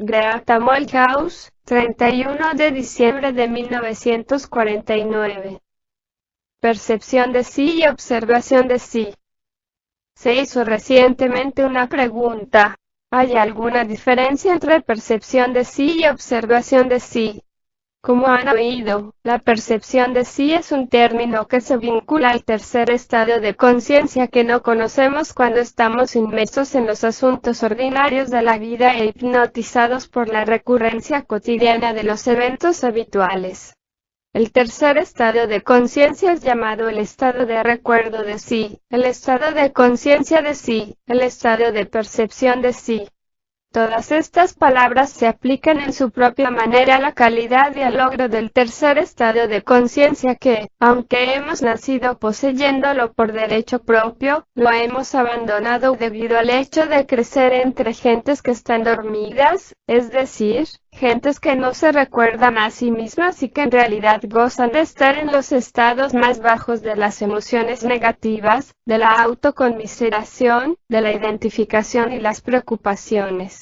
Great Molthaus, 31 de diciembre de 1949. Percepción de sí y observación de sí. Se hizo recientemente una pregunta: ¿hay alguna diferencia entre percepción de sí y observación de sí? Como han oído, la percepción de sí es un término que se vincula al tercer estado de conciencia que no conocemos cuando estamos inmersos en los asuntos ordinarios de la vida e hipnotizados por la recurrencia cotidiana de los eventos habituales. El tercer estado de conciencia es llamado el estado de recuerdo de sí, el estado de conciencia de sí, el estado de percepción de sí. Todas estas palabras se aplican en su propia manera a la calidad y al logro del tercer estado de conciencia que, aunque hemos nacido poseyéndolo por derecho propio, lo hemos abandonado debido al hecho de crecer entre gentes que están dormidas, es decir, gentes que no se recuerdan a sí mismas y que en realidad gozan de estar en los estados más bajos de las emociones negativas, de la autoconmiseración, de la identificación y las preocupaciones.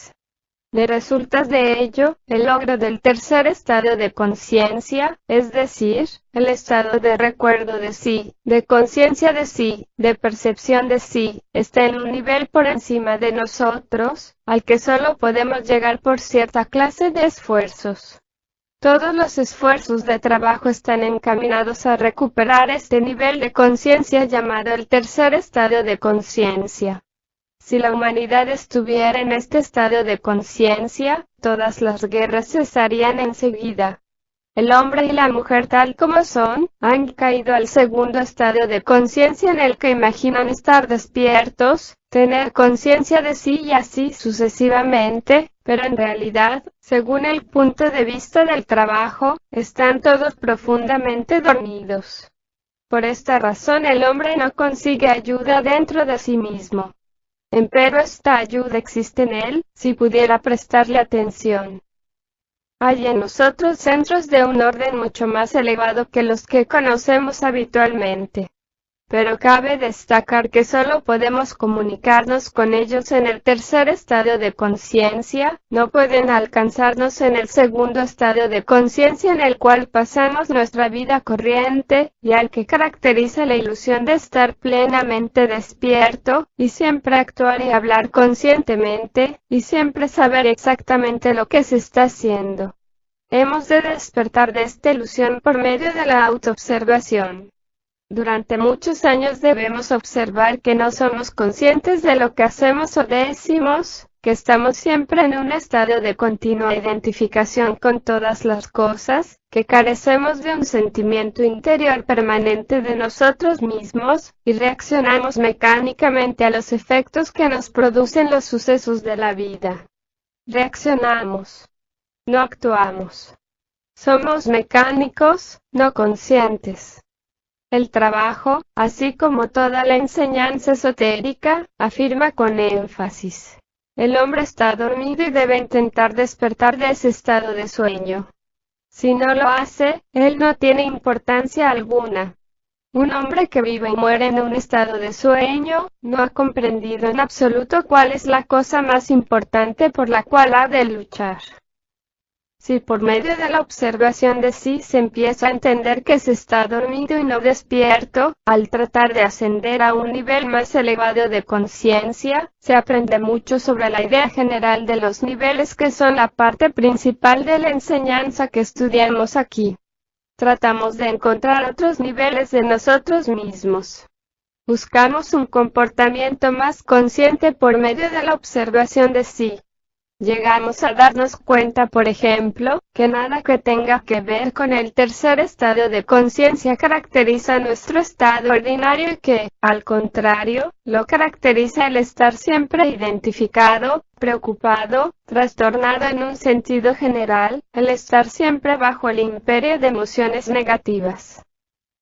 Le resulta de ello, el logro del tercer estado de conciencia, es decir, el estado de recuerdo de sí, de conciencia de sí, de percepción de sí, está en un nivel por encima de nosotros, al que solo podemos llegar por cierta clase de esfuerzos. Todos los esfuerzos de trabajo están encaminados a recuperar este nivel de conciencia llamado el tercer estado de conciencia. Si la humanidad estuviera en este estado de conciencia, todas las guerras cesarían enseguida. El hombre y la mujer tal como son, han caído al segundo estado de conciencia en el que imaginan estar despiertos, tener conciencia de sí y así sucesivamente, pero en realidad, según el punto de vista del trabajo, están todos profundamente dormidos. Por esta razón el hombre no consigue ayuda dentro de sí mismo. Empero esta ayuda existe en él, si pudiera prestarle atención. Hay en nosotros centros de un orden mucho más elevado que los que conocemos habitualmente. Pero cabe destacar que solo podemos comunicarnos con ellos en el tercer estado de conciencia, no pueden alcanzarnos en el segundo estado de conciencia en el cual pasamos nuestra vida corriente, y al que caracteriza la ilusión de estar plenamente despierto, y siempre actuar y hablar conscientemente, y siempre saber exactamente lo que se está haciendo. Hemos de despertar de esta ilusión por medio de la autoobservación. Durante muchos años debemos observar que no somos conscientes de lo que hacemos o decimos, que estamos siempre en un estado de continua identificación con todas las cosas, que carecemos de un sentimiento interior permanente de nosotros mismos, y reaccionamos mecánicamente a los efectos que nos producen los sucesos de la vida. Reaccionamos. No actuamos. Somos mecánicos, no conscientes. El trabajo, así como toda la enseñanza esotérica, afirma con énfasis: el hombre está dormido y debe intentar despertar de ese estado de sueño. Si no lo hace, él no tiene importancia alguna. Un hombre que vive y muere en un estado de sueño, no ha comprendido en absoluto cuál es la cosa más importante por la cual ha de luchar. Si por medio de la observación de sí se empieza a entender que se está dormido y no despierto, al tratar de ascender a un nivel más elevado de conciencia, se aprende mucho sobre la idea general de los niveles que son la parte principal de la enseñanza que estudiamos aquí. Tratamos de encontrar otros niveles de nosotros mismos. Buscamos un comportamiento más consciente por medio de la observación de sí. Llegamos a darnos cuenta, por ejemplo, que nada que tenga que ver con el tercer estado de conciencia caracteriza nuestro estado ordinario y que, al contrario, lo caracteriza el estar siempre identificado, preocupado, trastornado en un sentido general, el estar siempre bajo el imperio de emociones negativas.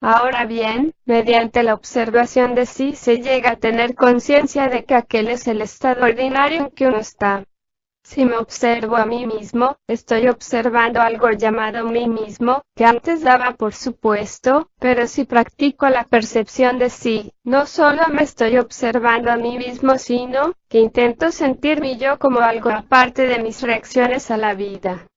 Ahora bien, mediante la observación de sí se llega a tener conciencia de que aquel es el estado ordinario en que uno está. Si me observo a mí mismo, estoy observando algo llamado mí mismo, que antes daba por supuesto, pero si practico la percepción de sí, no solo me estoy observando a mí mismo, sino que intento sentir mi yo como algo aparte de mis reacciones a la vida.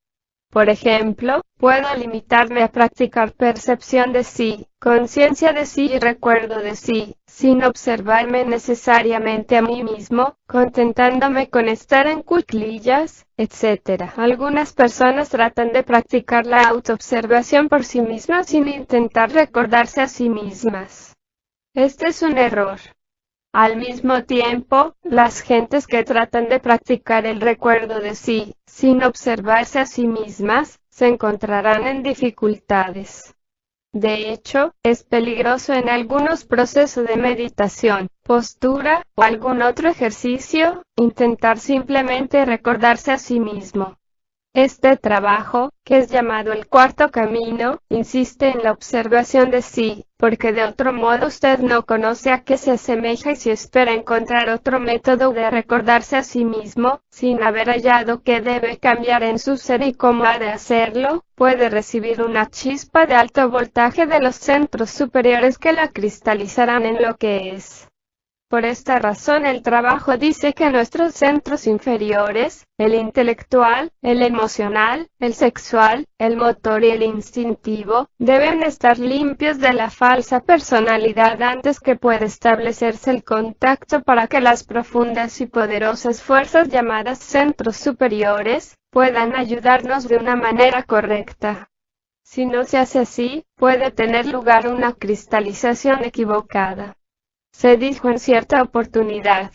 Por ejemplo, puedo limitarme a practicar percepción de sí, conciencia de sí y recuerdo de sí, sin observarme necesariamente a mí mismo, contentándome con estar en cuclillas, etc. Algunas personas tratan de practicar la autoobservación por sí mismas sin intentar recordarse a sí mismas. Este es un error. Al mismo tiempo, las gentes que tratan de practicar el recuerdo de sí, sin observarse a sí mismas, se encontrarán en dificultades. De hecho, es peligroso en algunos procesos de meditación, postura, o algún otro ejercicio, intentar simplemente recordarse a sí mismo. Este trabajo, que es llamado el cuarto camino, insiste en la observación de sí, porque de otro modo usted no conoce a qué se asemeja y si espera encontrar otro método de recordarse a sí mismo, sin haber hallado qué debe cambiar en su ser y cómo ha de hacerlo, puede recibir una chispa de alto voltaje de los centros superiores que la cristalizarán en lo que es. Por esta razón el trabajo dice que nuestros centros inferiores, el intelectual, el emocional, el sexual, el motor y el instintivo, deben estar limpios de la falsa personalidad antes que pueda establecerse el contacto para que las profundas y poderosas fuerzas llamadas centros superiores, puedan ayudarnos de una manera correcta. Si no se hace así, puede tener lugar una cristalización equivocada. Se dijo en cierta oportunidad.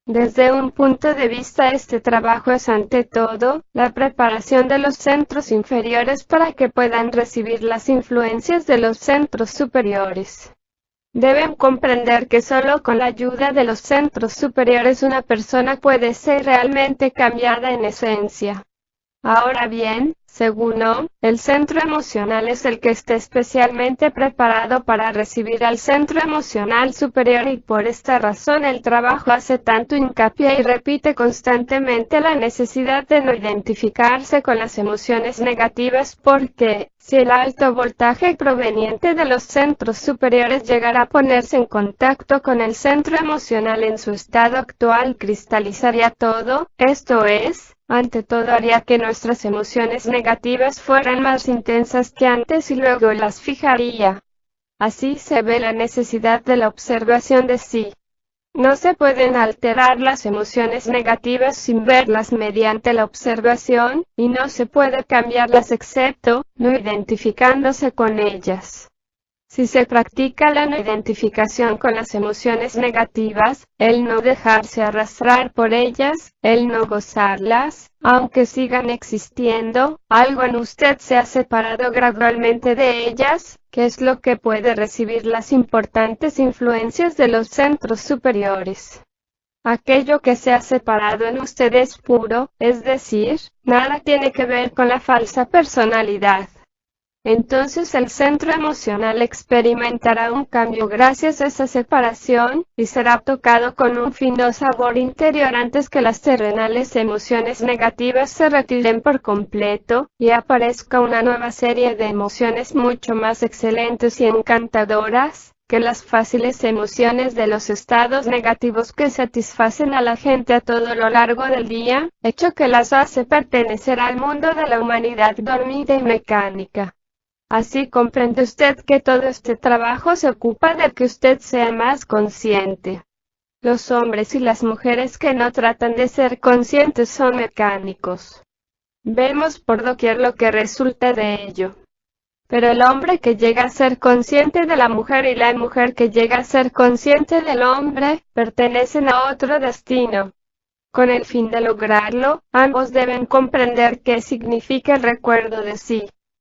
Desde un punto de vista este trabajo es ante todo, la preparación de los centros inferiores para que puedan recibir las influencias de los centros superiores. Deben comprender que solo con la ayuda de los centros superiores una persona puede ser realmente cambiada en esencia. Ahora bien, según OM, el centro emocional es el que está especialmente preparado para recibir al centro emocional superior y por esta razón el trabajo hace tanto hincapié y repite constantemente la necesidad de no identificarse con las emociones negativas porque, si el alto voltaje proveniente de los centros superiores llegara a ponerse en contacto con el centro emocional en su estado actual cristalizaría todo, esto es, ante todo haría que nuestras emociones negativas fueran más intensas que antes y luego las fijaría. Así se ve la necesidad de la observación de sí. No se pueden alterar las emociones negativas sin verlas mediante la observación, y no se puede cambiarlas excepto, no identificándose con ellas. Si se practica la no identificación con las emociones negativas, el no dejarse arrastrar por ellas, el no gozarlas, aunque sigan existiendo, algo en usted se ha separado gradualmente de ellas, que es lo que puede recibir las importantes influencias de los centros superiores. Aquello que se ha separado en usted es puro, es decir, nada tiene que ver con la falsa personalidad. Entonces el centro emocional experimentará un cambio gracias a esa separación, y será tocado con un fino sabor interior antes que las terrenales emociones negativas se retiren por completo, y aparezca una nueva serie de emociones mucho más excelentes y encantadoras, que las fáciles emociones de los estados negativos que satisfacen a la gente a todo lo largo del día, hecho que las hace pertenecer al mundo de la humanidad dormida y mecánica. Así comprende usted que todo este trabajo se ocupa de que usted sea más consciente. Los hombres y las mujeres que no tratan de ser conscientes son mecánicos. Vemos por doquier lo que resulta de ello. Pero el hombre que llega a ser consciente de la mujer y la mujer que llega a ser consciente del hombre, pertenecen a otro destino. Con el fin de lograrlo, ambos deben comprender qué significa el recuerdo de sí.